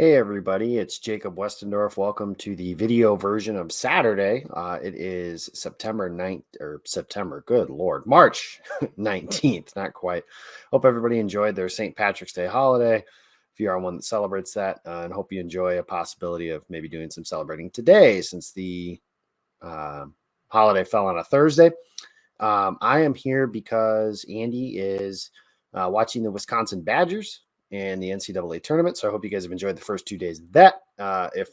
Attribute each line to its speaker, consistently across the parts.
Speaker 1: Hey everybody, it's Jacob Westendorf. Welcome to the video version of Saturday. It is September 9th or September, good Lord, March 19th, not quite. Hope everybody enjoyed their St. Patrick's Day holiday. If you are one that celebrates that, and hope you enjoy a possibility of maybe doing some celebrating today since the holiday fell on a Thursday. I am here because Andy is watching the Wisconsin Badgers and the NCAA tournament. So I hope you guys have enjoyed the first 2 days of that. If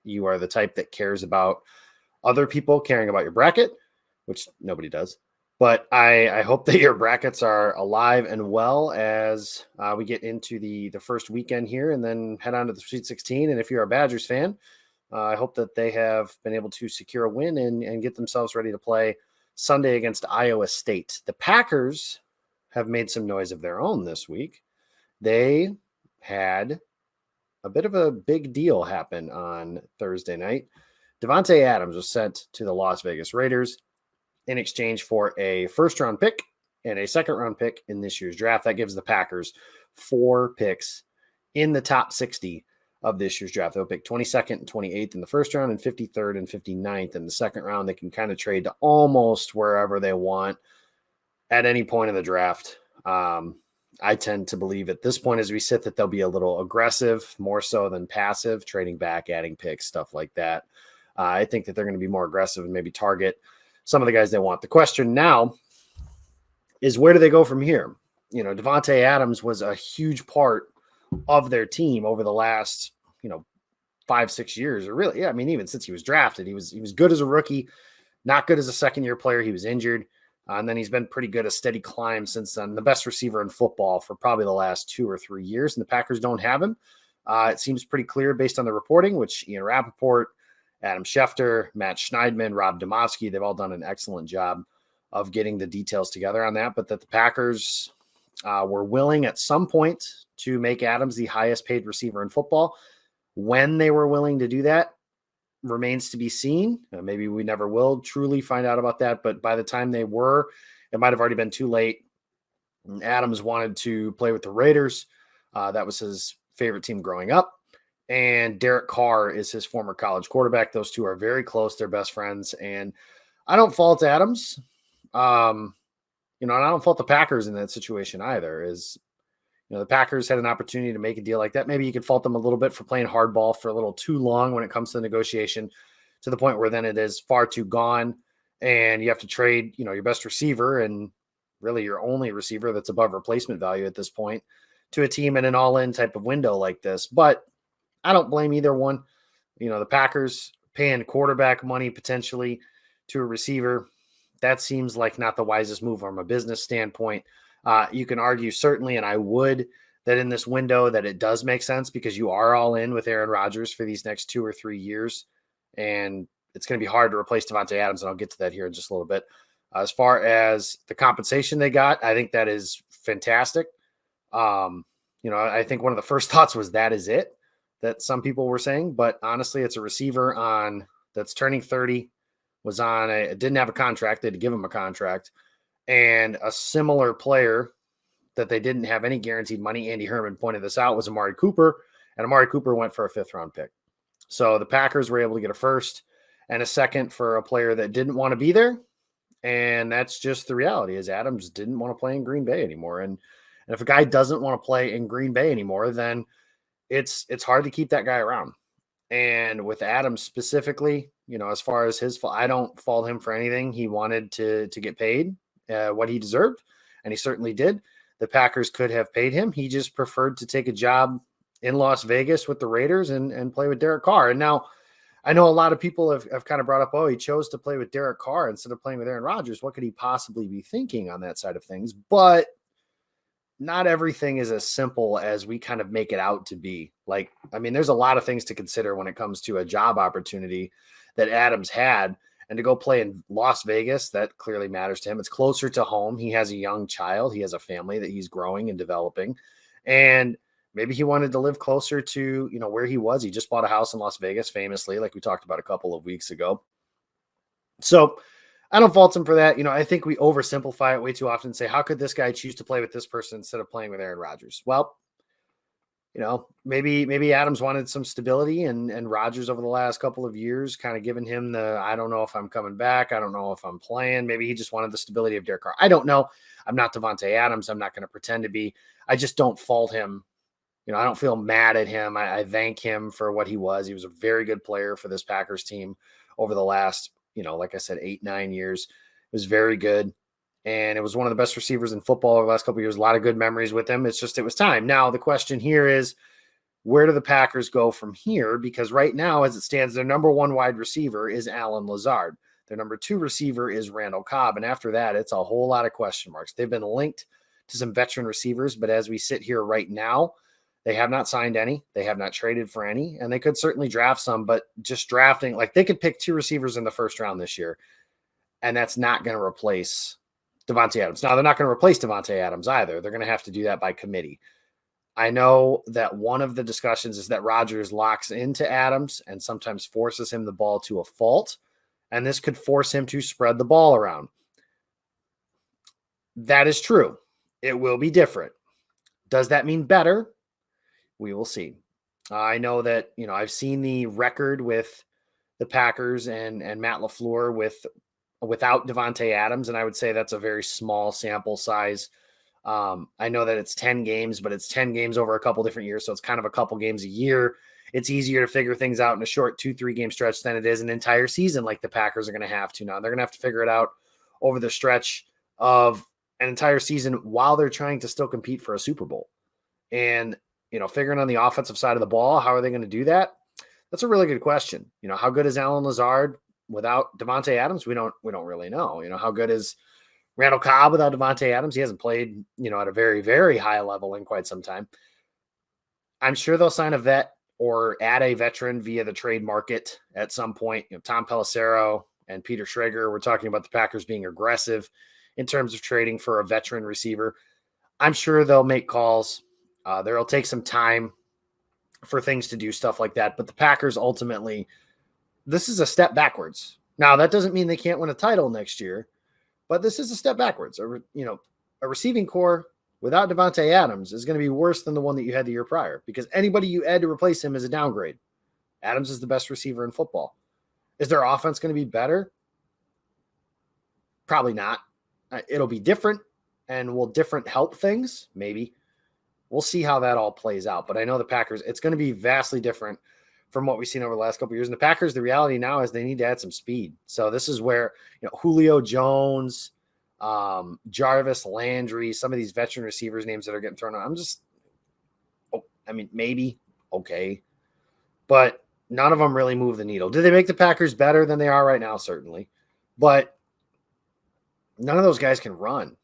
Speaker 1: you are the type that cares about other people caring about your bracket, which nobody does, but I hope that your brackets are alive and well as we get into the first weekend here and then head on to the Sweet 16. And if you're a Badgers fan, I hope that they have been able to secure a win and get themselves ready to play Sunday against Iowa State. The Packers have made some noise of their own this week. They had a bit of a big deal happen on Thursday night. Davante Adams was sent to the Las Vegas Raiders in exchange for a first-round pick and a second-round pick in this year's draft. That gives the Packers 4 picks in the top 60 of this year's draft. They'll pick 22nd and 28th in the first round and 53rd and 59th in the second round. They can kind of trade to almost wherever they want at any point in the draft. I tend to believe at this point as we sit that they'll be a little aggressive, more so than passive, trading back, adding picks, stuff like that. I think that they're going to be more aggressive and maybe target some of the guys they want. The question now is where do they go from here? You know, Davante Adams was a huge part of their team over the last, 5-6 years, or really, even since he was drafted, he was good as a rookie, not good as a second-year player. He was injured. And then he's been pretty good, a steady climb since then. The best receiver in football for probably the last 2 or 3 years, and the Packers don't have him. It seems pretty clear based on the reporting, which Ian Rappaport, Adam Schefter, Matt Schneidman, Rob Domofsky, they've all done an excellent job of getting the details together on that, but that the Packers were willing at some point to make Adams the highest paid receiver in football. When they were willing to do that remains to be seen. Maybe we never will truly find out about that, but by the time they were, it might have already been too late. Adams wanted to play with the Raiders. That was his favorite team growing up. And Derek Carr is his former college quarterback. Those two are very close. They're best friends. And I don't fault Adams. And I don't fault the Packers in that situation either. The Packers had an opportunity to make a deal like that. Maybe you could fault them a little bit for playing hardball for a little too long when it comes to the negotiation, to the point where then it is far too gone and you have to trade, your best receiver and really your only receiver that's above replacement value at this point to a team in an all-in type of window like this. But I don't blame either one. The Packers paying quarterback money potentially to a receiver, that seems like not the wisest move from a business standpoint. You can argue certainly, and I would, that in this window that it does make sense because you are all in with Aaron Rodgers for these next 2 or 3 years. And it's going to be hard to replace Davante Adams. And I'll get to that here in just a little bit. As far as the compensation they got, I think that is fantastic. I think one of the first thoughts was that is it, that some people were saying, but honestly, it's a receiver that's turning 30, didn't have a contract. They had to give him a contract. And a similar player that they didn't have any guaranteed money, Andy Herman pointed this out, was Amari Cooper. And Amari Cooper went for a 5th-round pick. So the Packers were able to get a first and a second for a player that didn't want to be there. And that's just the reality, is Adams didn't want to play in Green Bay anymore. And if a guy doesn't want to play in Green Bay anymore, then it's hard to keep that guy around. And with Adams specifically, as far as his fault, I don't fault him for anything. He wanted to get paid what he deserved, and he certainly did. The Packers could have paid him. He just preferred to take a job in Las Vegas with the Raiders and play with Derek Carr. And now I know a lot of people have kind of brought up, he chose to play with Derek Carr instead of playing with Aaron Rodgers. What could he possibly be thinking on that side of things? But not everything is as simple as we kind of make it out to be. There's a lot of things to consider when it comes to a job opportunity that Adams had. And to go play in Las Vegas, that clearly matters to him. It's closer to home. He has a young child. He has a family that he's growing and developing. And maybe he wanted to live closer to, where he was. He just bought a house in Las Vegas, famously, like we talked about a couple of weeks ago. So I don't fault him for that. I think we oversimplify it way too often and say, how could this guy choose to play with this person instead of playing with Aaron Rodgers? Well, Maybe Adams wanted some stability, and Rodgers over the last couple of years kind of giving him I don't know if I'm coming back. I don't know if I'm playing. Maybe he just wanted the stability of Derek Carr. I don't know. I'm not Davante Adams. I'm not going to pretend to be. I just don't fault him. I don't feel mad at him. I thank him for what he was. He was a very good player for this Packers team over the last, like I said, 8-9 years. It was very good. And it was one of the best receivers in football over the last couple of years. A lot of good memories with him. It's just, it was time. Now, the question here is, where do the Packers go from here? Because right now, as it stands, their number one wide receiver is Allen Lazard. Their number two receiver is Randall Cobb. And after that, it's a whole lot of question marks. They've been linked to some veteran receivers, but as we sit here right now, they have not signed any. They have not traded for any, and they could certainly draft some, but just drafting, like they could pick two receivers in the first round this year, and that's not going to replace Davante Adams. Now, they're not going to replace Davante Adams either. They're going to have to do that by committee. I know that one of the discussions is that Rodgers locks into Adams and sometimes forces him the ball to a fault, and this could force him to spread the ball around. That is true. It will be different. Does that mean better? We will see. I know that, I've seen the record with the Packers and Matt LaFleur without Davante Adams, and I would say that's a very small sample size. I know that it's 10 games, but it's 10 games over a couple different years, so it's kind of a couple games a year. It's easier to figure things out in a short 2-3 game stretch than it is an entire season like the Packers are going to have to now. They're going to have to figure it out over the stretch of an entire season while they're trying to still compete for a Super Bowl. And figuring on the offensive side of the ball, how are they going to do that? That's a really good question. How good is Allen Lazard without Davante Adams? We don't really know. How good is Randall Cobb without Davante Adams? He hasn't played, at a very, very high level in quite some time. I'm sure they'll sign a vet or add a veteran via the trade market at some point. Tom Pelissero and Peter Schrager were talking about the Packers being aggressive in terms of trading for a veteran receiver. I'm sure they'll make calls. There'll take some time for things to do stuff like that. But the Packers ultimately, this is a step backwards. Now, that doesn't mean they can't win a title next year, but this is a step backwards. A receiving core without Davante Adams is going to be worse than the one that you had the year prior, because anybody you add to replace him is a downgrade. Adams is the best receiver in football. Is their offense going to be better? Probably not. It'll be different, and will different help things? Maybe. We'll see how that all plays out. But I know the Packers, it's going to be vastly different from what we've seen over the last couple of years. And the Packers, the reality now is they need to add some speed. So this is where, Julio Jones, Jarvis Landry, some of these veteran receivers names that are getting thrown out. Maybe, okay. But none of them really move the needle. Do they make the Packers better than they are right now? Certainly. But none of those guys can run.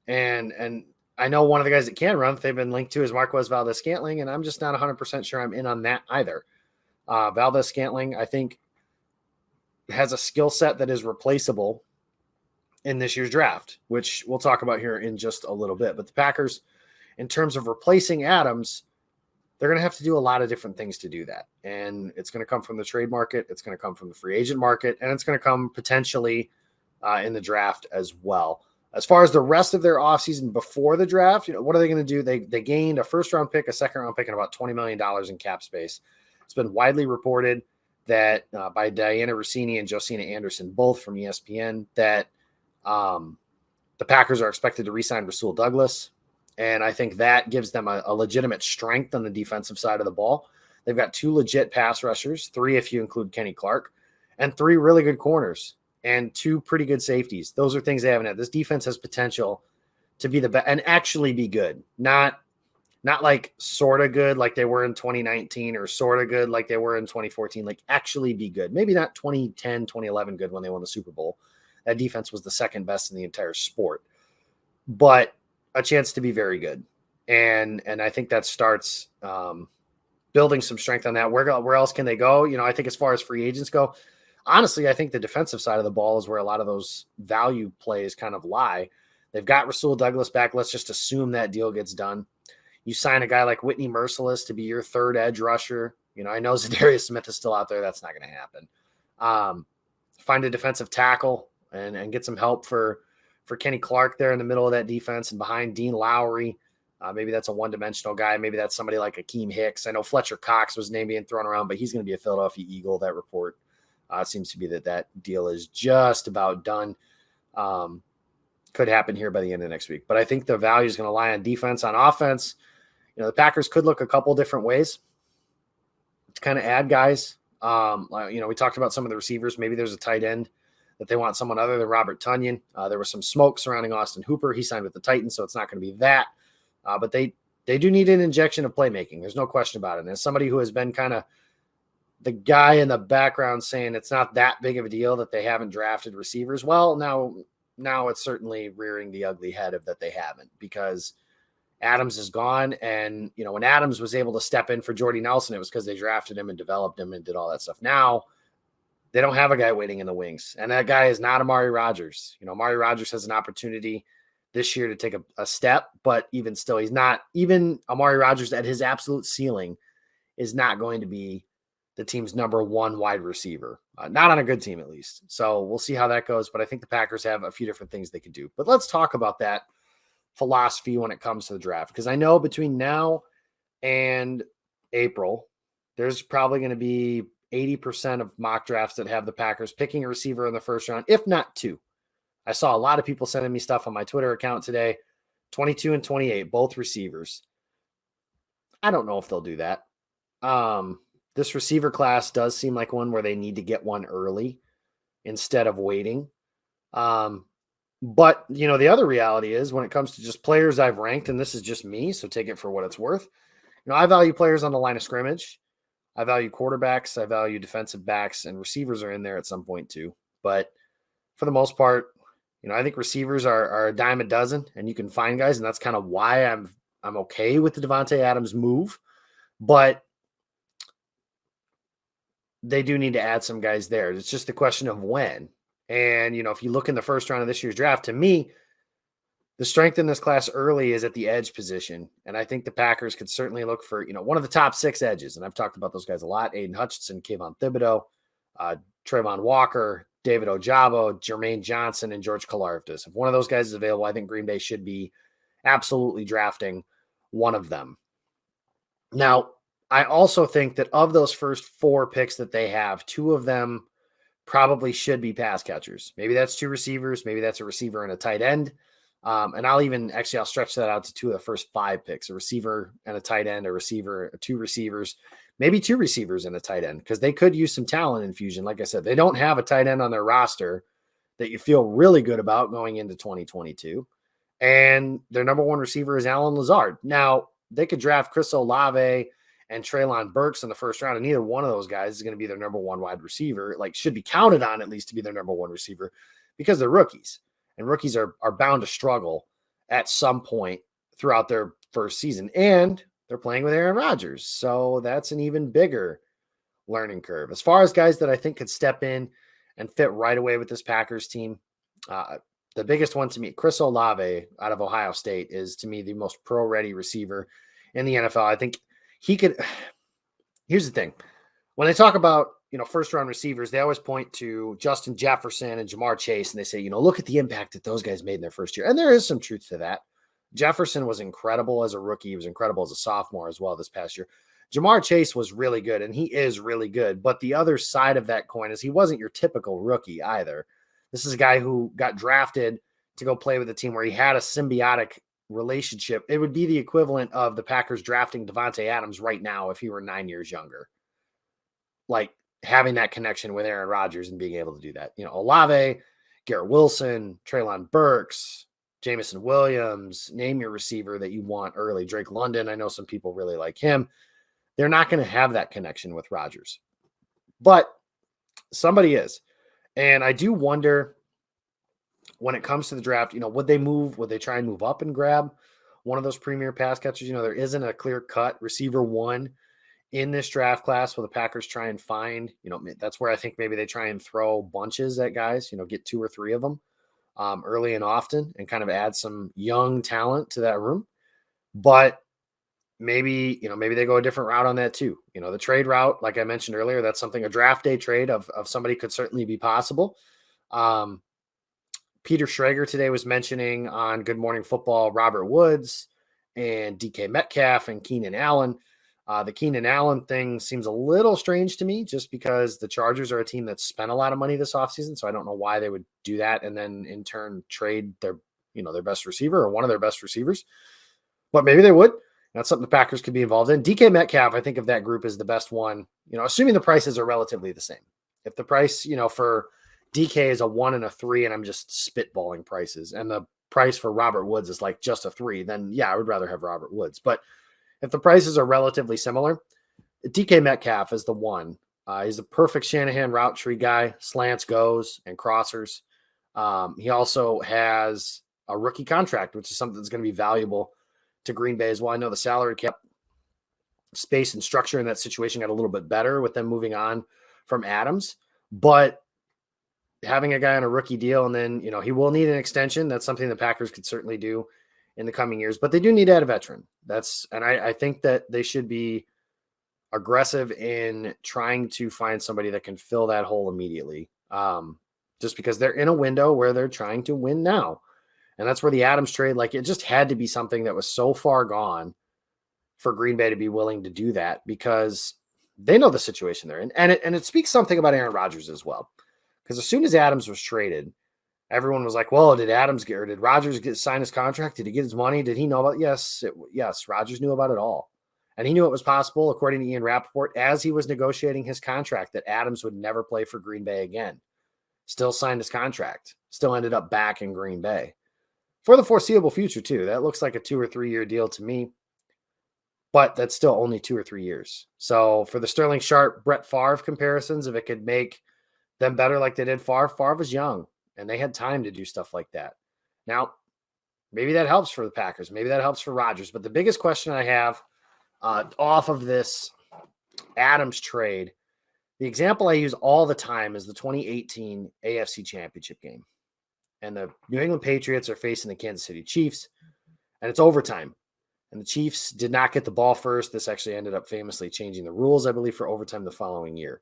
Speaker 1: And I know one of the guys that can run, they've been linked to, is Marquez Valdes-Scantling, and I'm just not 100% sure I'm in on that either. Valdes-Scantling, I think, has a skill set that is replaceable in this year's draft, which we'll talk about here in just a little bit. But the Packers, in terms of replacing Adams, they're going to have to do a lot of different things to do that. And it's going to come from the trade market, it's going to come from the free agent market, and it's going to come potentially in the draft as well. As far as the rest of their offseason before the draft, what are they going to do? They gained a first-round pick, a second-round pick, and about $20 million in cap space. It's been widely reported that by Diana Rossini and Josina Anderson, both from ESPN, that the Packers are expected to re-sign Rasul Douglas, and I think that gives them a legitimate strength on the defensive side of the ball. They've got two legit pass rushers, 3 if you include Kenny Clark, and 3 really good corners, and 2 pretty good safeties. Those are things they haven't had. This defense has potential to be the best and actually be good. Not like sort of good like they were in 2019 or sort of good like they were in 2014, like actually be good. Maybe not 2010, 2011 good when they won the Super Bowl. That defense was the second best in the entire sport, but a chance to be very good. And I think that starts building some strength on that. Where else can they go? I think as far as free agents go, honestly, I think the defensive side of the ball is where a lot of those value plays kind of lie. They've got Rasul Douglas back. Let's just assume that deal gets done. You sign a guy like Whitney Merciless to be your third edge rusher. I know Zadarius Smith is still out there. That's not going to happen. Find a defensive tackle and get some help for Kenny Clark there in the middle of that defense and behind Dean Lowry. Maybe that's a one-dimensional guy. Maybe that's somebody like Akeem Hicks. I know Fletcher Cox was named being thrown around, but he's going to be a Philadelphia Eagle. That report seems to be that deal is just about done. Could happen here by the end of next week. But I think the value is going to lie on defense. On offense, the Packers could look a couple different ways to kind of add guys. We talked about some of the receivers. Maybe there's a tight end that they want someone other than Robert Tonyan. There was some smoke surrounding Austin Hooper. He signed with the Titans, so it's not going to be that. But they do need an injection of playmaking. There's no question about it. And as somebody who has been kind of the guy in the background saying it's not that big of a deal that they haven't drafted receivers, well, now it's certainly rearing the ugly head of that they haven't, because Adams is gone. And, when Adams was able to step in for Jordy Nelson, it was because they drafted him and developed him and did all that stuff. Now they don't have a guy waiting in the wings. And that guy is not Amari Rodgers. Amari Rodgers has an opportunity this year to take a step, but even still, he's not. Even Amari Rodgers at his absolute ceiling is not going to be the team's number one wide receiver, not on a good team at least. So we'll see how that goes. But I think the Packers have a few different things they could do. But let's talk about that philosophy when it comes to the draft, because I know between now and April, there's probably going to be 80% of mock drafts that have the Packers picking a receiver in the first round, if not two. I saw a lot of people sending me stuff on my Twitter account today, 22 and 28, both receivers. I don't know if they'll do that. This receiver class does seem like one where they need to get one early instead of waiting. But, the other reality is when it comes to just players I've ranked, and this is just me, so take it for what it's worth. I value players on the line of scrimmage. I value quarterbacks. I value defensive backs, and receivers are in there at some point too. But for the most part, I think receivers are a dime a dozen, and you can find guys, and that's kind of why I'm okay with the Davante Adams move. But they do need to add some guys there. It's just the question of when. And, if you look in the first round of this year's draft, to me, the strength in this class early is at the edge position. And I think the Packers could certainly look for, one of the top 6 edges. And I've talked about those guys a lot: Aiden Hutchinson, Kayvon Thibodeau, Trayvon Walker, David Ojabo, Jermaine Johnson, and George Karlaftis. If one of those guys is available, I think Green Bay should be absolutely drafting one of them. Now, I also think that of those first 4 picks that they have, 2 of them probably should be pass catchers. Maybe that's 2 receivers. Maybe that's a receiver and a tight end. And I'll stretch that out to 2 of the first 5 picks: a receiver and a tight end, a receiver, 2 receivers, maybe 2 receivers and a tight end, because they could use some talent infusion. Like I said, they don't have a tight end on their roster that you feel really good about going into 2022. And their number 1 receiver is Allen Lazard. Now, they could draft Chris Olave and Treylon Burks in the first round, and neither one of those guys is going to be their number 1 wide receiver, should be counted on at least to be their number 1 receiver, because they're rookies. And rookies are bound to struggle at some point throughout their first season. And they're playing with Aaron Rodgers, so that's an even bigger learning curve. As far as guys that I think could step in and fit right away with this Packers team, the biggest one to me, Chris Olave out of Ohio State, is to me the most pro-ready receiver in the NFL. I think he could. Here's the thing. When they talk about, first-round receivers, they always point to Justin Jefferson and Jamar Chase, and they say, look at the impact that those guys made in their first year. And there is some truth to that. Jefferson was incredible as a rookie. He was incredible as a sophomore as well this past year. Jamar Chase was really good, and he is really good. But the other side of that coin is he wasn't your typical rookie either. This is a guy who got drafted to go play with a team where he had a symbiotic relationship. It would be the equivalent of the Packers drafting Davante Adams right now if he were 9 years younger. Having that connection with Aaron Rodgers and being able to do that. Olave, Garrett Wilson, Treylon Burks, Jamison Williams, name your receiver that you want early. Drake London, I know some people really like him. They're not going to have that connection with Rodgers. But somebody is. And I do wonder, when it comes to the draft, would they try and move up and grab one of those premier pass catchers? There isn't a clear-cut receiver 1 in this draft class. Will the Packers try and find, that's where I think maybe they try and throw bunches at guys, get 2 or 3 of them early and often, and kind of add some young talent to that room. But maybe they go a different route on that too. The trade route, like I mentioned earlier, that's something, a draft day trade of somebody could certainly be possible. Peter Schrager today was mentioning on Good Morning Football Robert Woods and DK Metcalf and Keenan Allen. The Keenan Allen thing seems a little strange to me just because the Chargers are a team that spent a lot of money this offseason. So I don't know why they would do that and then in turn trade their best receiver or one of their best receivers. But maybe they would. That's something the Packers could be involved in. DK Metcalf, I think of that group, is the best one, assuming the prices are relatively the same. If the price, for DK is a 1 and a 3, and I'm just spitballing prices, and the price for Robert Woods is like just a 3, then yeah, I would rather have Robert Woods. But if the prices are relatively similar, DK Metcalf is the one. He's a perfect Shanahan route tree guy, slants, goes, and crossers. He also has a rookie contract, which is something that's going to be valuable to Green Bay as well. I know the salary cap space and structure in that situation got a little bit better with them moving on from Adams, but having a guy on a rookie deal and then, he will need an extension. That's something the Packers could certainly do in the coming years, but they do need to add a veteran. I think that they should be aggressive in trying to find somebody that can fill that hole immediately. Just because they're in a window where they're trying to win now. And that's where the Adams trade, it just had to be something that was so far gone for Green Bay to be willing to do that because they know the situation they're in. And it speaks something about Aaron Rodgers as well. Because as soon as Adams was traded, everyone was like, well, did Rodgers sign his contract? Did he get his money? Did he know about it? Yes, Rodgers knew about it all. And he knew it was possible, according to Ian Rappaport, as he was negotiating his contract, that Adams would never play for Green Bay again. Still signed his contract. Still ended up back in Green Bay. For the foreseeable future, too. That looks like a 2 or 3 year deal to me. But that's still only 2 or 3 years. So for the Sterling Sharp, Brett Favre comparisons, if it could make them better like they did Favre was young, and they had time to do stuff like that. Now, maybe that helps for the Packers. Maybe that helps for Rodgers. But the biggest question I have off of this Adams trade, the example I use all the time is the 2018 AFC Championship game. And the New England Patriots are facing the Kansas City Chiefs, and it's overtime. And the Chiefs did not get the ball first. This actually ended up famously changing the rules, I believe, for overtime the following year.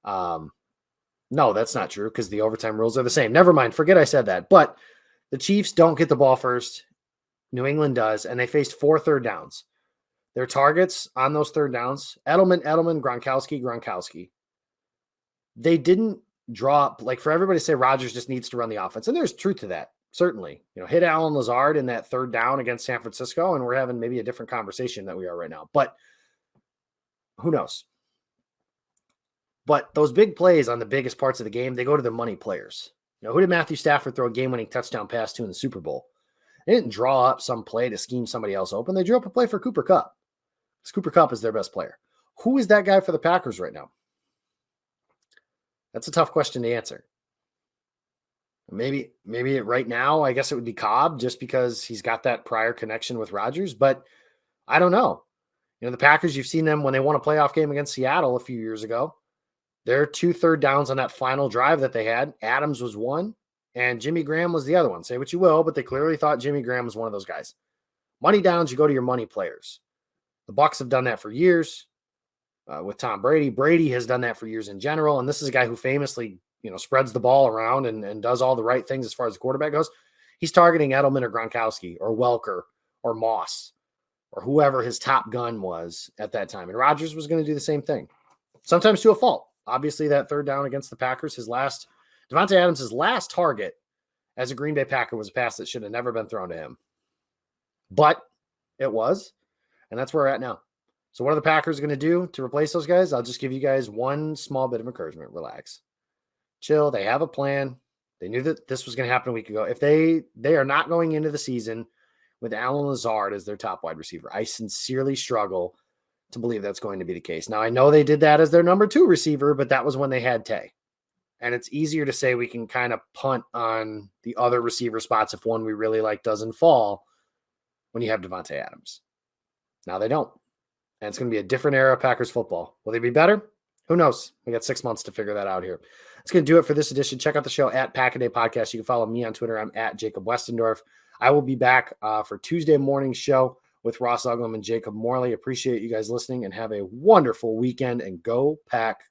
Speaker 1: No, that's not true because the overtime rules are the same. Never mind. Forget I said that. But the Chiefs don't get the ball first. New England does, and they faced 4 third downs. Their targets on those third downs, Edelman, Gronkowski. They didn't drop, for everybody to say Rodgers just needs to run the offense. And there's truth to that, certainly. Hit Allen Lazard in that third down against San Francisco, and we're having maybe a different conversation than we are right now. But who knows? But those big plays on the biggest parts of the game, they go to the money players. Who did Matthew Stafford throw a game-winning touchdown pass to in the Super Bowl? They didn't draw up some play to scheme somebody else open. They drew up a play for Cooper Kupp. Because Cooper Kupp is their best player. Who is that guy for the Packers right now? That's a tough question to answer. Maybe right now, I guess it would be Cobb just because he's got that prior connection with Rodgers, but I don't know. The Packers, you've seen them when they won a playoff game against Seattle a few years ago. Their 2 third downs on that final drive that they had, Adams was one, and Jimmy Graham was the other one. Say what you will, but they clearly thought Jimmy Graham was one of those guys. Money downs, you go to your money players. The Bucs have done that for years. With Tom Brady. Brady has done that for years in general. And this is a guy who famously, spreads the ball around and does all the right things as far as the quarterback goes. He's targeting Edelman or Gronkowski or Welker or Moss or whoever his top gun was at that time. And Rodgers was going to do the same thing, sometimes to a fault. Obviously, that third down against the Packers, Davante Adams' last target as a Green Bay Packer was a pass that should have never been thrown to him. But it was, and that's where we're at now. So what are the Packers going to do to replace those guys? I'll just give you guys one small bit of encouragement. Relax. Chill. They have a plan. They knew that this was going to happen a week ago. If they are not going into the season with Allen Lazard as their top wide receiver, I sincerely struggle to believe that's going to be the case. Now, I know they did that as their number 2 receiver, but that was when they had Tay. And it's easier to say we can kind of punt on the other receiver spots if one we really like doesn't fall when you have Davante Adams. Now they don't. And it's going to be a different era of Packers football. Will they be better? Who knows? We got 6 months to figure that out here. That's going to do it for this edition. Check out the show at Pack-A-Day Podcast. You can follow me on Twitter. I'm at Jacob Westendorf. I will be back for Tuesday morning show with Ross Uglum and Jacob Morley. Appreciate you guys listening and have a wonderful weekend and go Pack